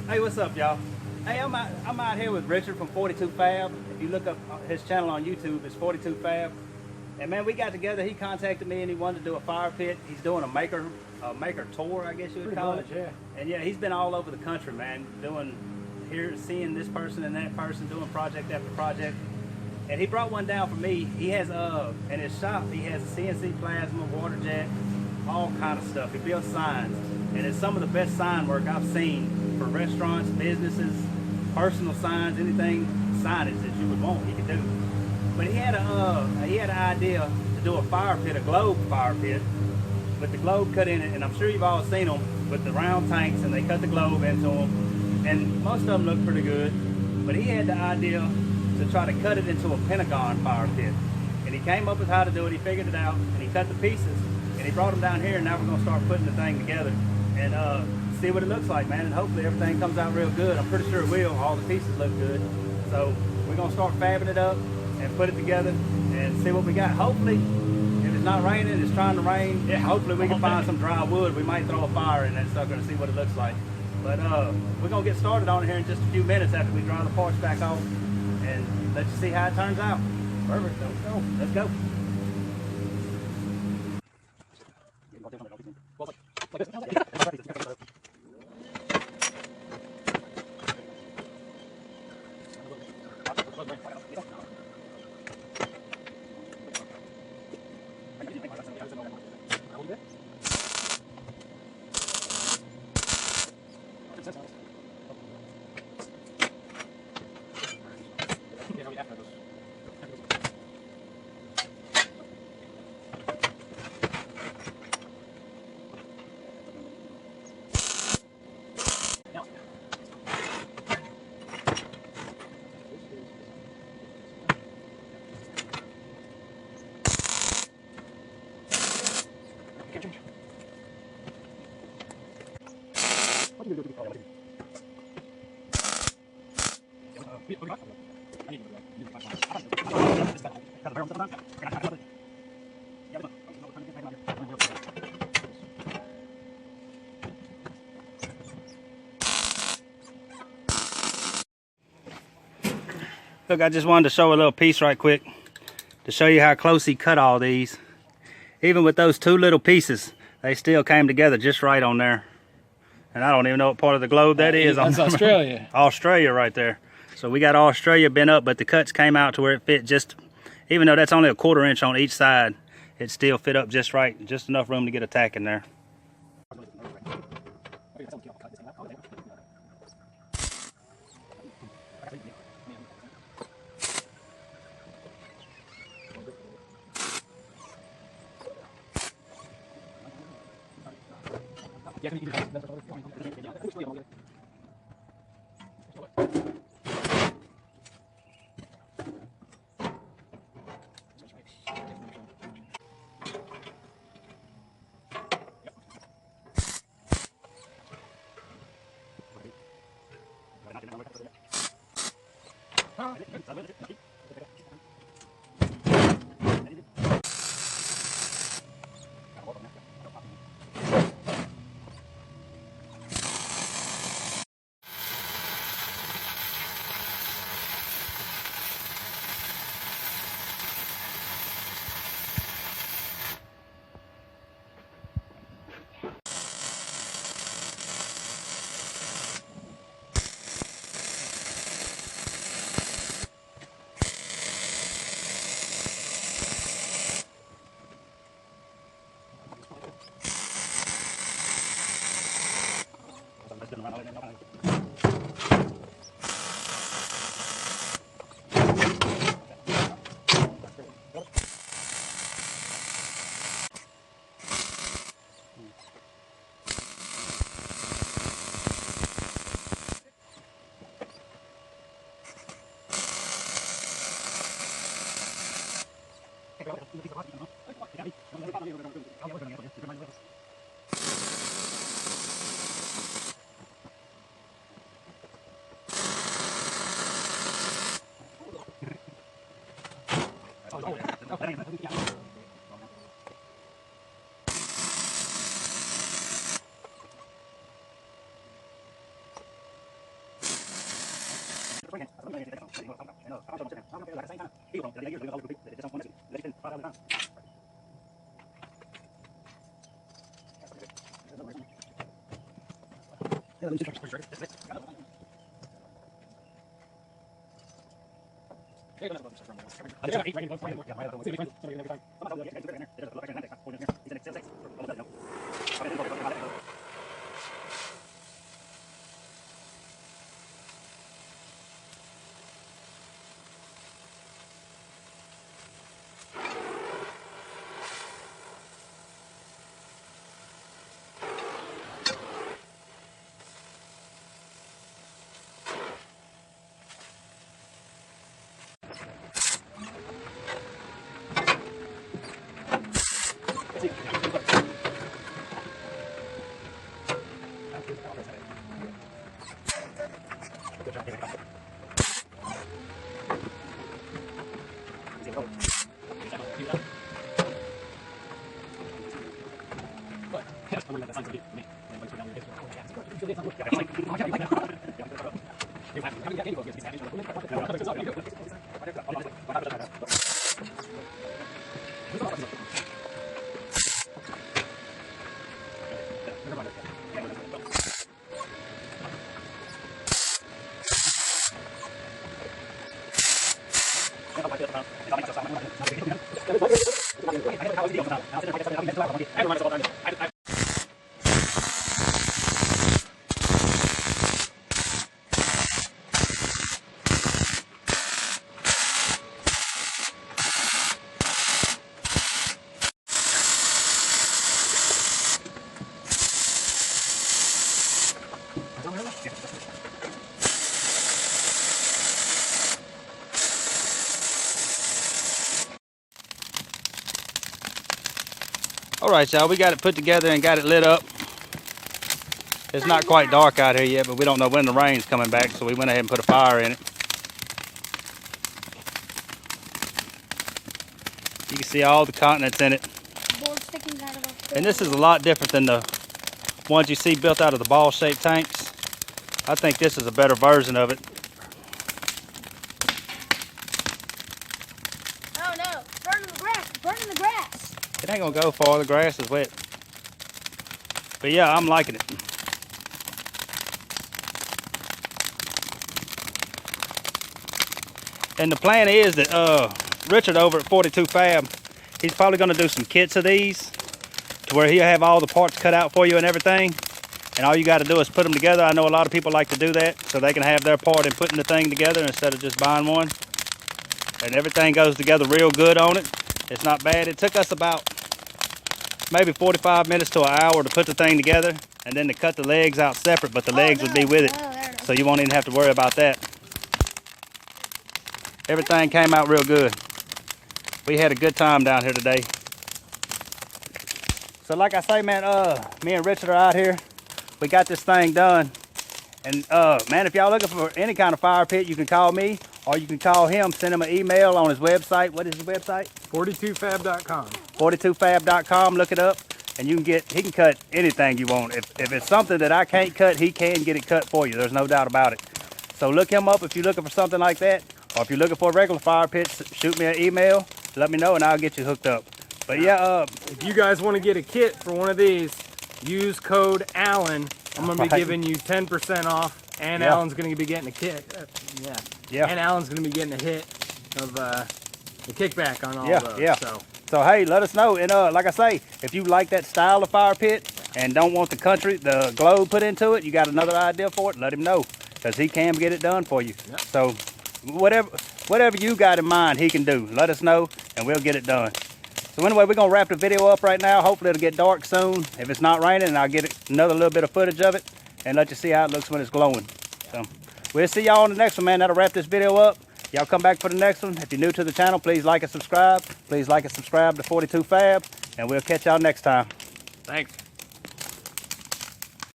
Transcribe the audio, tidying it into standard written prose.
Hey, what's up, y'all? Hey, I'm out here with Richard from 42 Fab. If you look up his channel on YouTube, it's 42 Fab. And man, we got together. He contacted me and he wanted to do a fire pit. He's doing a maker tour, I guess you would call it. Yeah. And yeah, he's been all over the country, man, seeing this person and that person, doing project after project. And he brought one down for me. He has in his shop, he has a CNC plasma, water jet, all kind of stuff. He builds signs, and it's some of the best sign work I've seen for restaurants, businesses, personal signs, anything signage that you would want, he could do. But he had an idea to do a fire pit, a globe fire pit, with the globe cut in it. And I'm sure you've all seen them with the round tanks, and they cut the globe into them, and most of them look pretty good. But he had the idea to try to cut it into a pentagon fire pit, and he came up with how to do it. He figured it out, and he cut the pieces, and he brought them down here. And now we're gonna start putting the thing together and see what it looks like, man. And hopefully everything comes out real good. I'm pretty sure it will. All the pieces look good, so we're gonna start fabbing it up and put it together and see what we got. Hopefully, if it's not raining, it's trying to rain, hopefully we can find some dry wood. We might throw a fire in that sucker and see what it looks like. But we're gonna get started on it here in just a few minutes after we dry the parts back off, and let you see how it turns out. Perfect. Let's go. Look, I just wanted to show a little piece right quick to show you how close he cut all these. Even with those two little pieces, they still came together just right on there. And I don't even know what part of the globe that is. That's Australia. Australia right there. So we got Australia bent up, but the cuts came out to where it fit just, even though that's only a 1/4 inch on each side, it still fit up just right, just enough room to get a tack in there. All right, y'all, we got it put together and got it lit up. It's not quite dark out here yet, but we don't know when the rain's coming back, so we went ahead and put a fire in it. You can see all the continents in it. And this is a lot different than the ones you see built out of the ball-shaped tanks. I think this is a better version of it. Oh no, burning the grass, burning the grass. It ain't gonna go far, the grass is wet. But yeah, I'm liking it. And the plan is that Richard over at 42 Fab, he's probably gonna do some kits of these to where he'll have all the parts cut out for you and everything. And all you gotta do is put them together. I know a lot of people like to do that so they can have their part in putting the thing together instead of just buying one. And everything goes together real good on it. It's not bad. It took us about maybe 45 minutes to an hour to put the thing together and then to cut the legs out separate, but the legs would be with it. So you won't even have to worry about that. Everything came out real good. We had a good time down here today. So like I say, man, me and Richard are out here. We got this thing done. And man, if y'all looking for any kind of fire pit, you can call me or you can call him, send him an email on his website. What is his website? 42fab.com. 42fab.com, look it up, and you can he can cut anything you want. If it's something that I can't cut, he can get it cut for you. There's no doubt about it. So look him up if you're looking for something like that, or if you're looking for a regular fire pit, shoot me an email, let me know, and I'll get you hooked up. But yeah, if you guys want to get a kit for one of these, use code Alan. I'm going to be giving you 10% off, and Alan's going to be getting a kit. And Alan's going to be getting a hit of the kickback on all those. So hey, let us know. And like I say, if you like that style of fire pit and don't want the globe put into it, you got another idea for it, let him know, because he can get it done for you. So whatever you got in mind, he can do. Let us know, and we'll get it done. So anyway, we're going to wrap the video up right now. Hopefully it'll get dark soon. If it's not raining, I'll get another little bit of footage of it and let you see how it looks when it's glowing. So we'll see y'all on the next one, man. That'll wrap this video up. Y'all come back for the next one. If you're new to the channel, please like and subscribe. Please like and subscribe to 42 Fab, and we'll catch y'all next time. Thanks.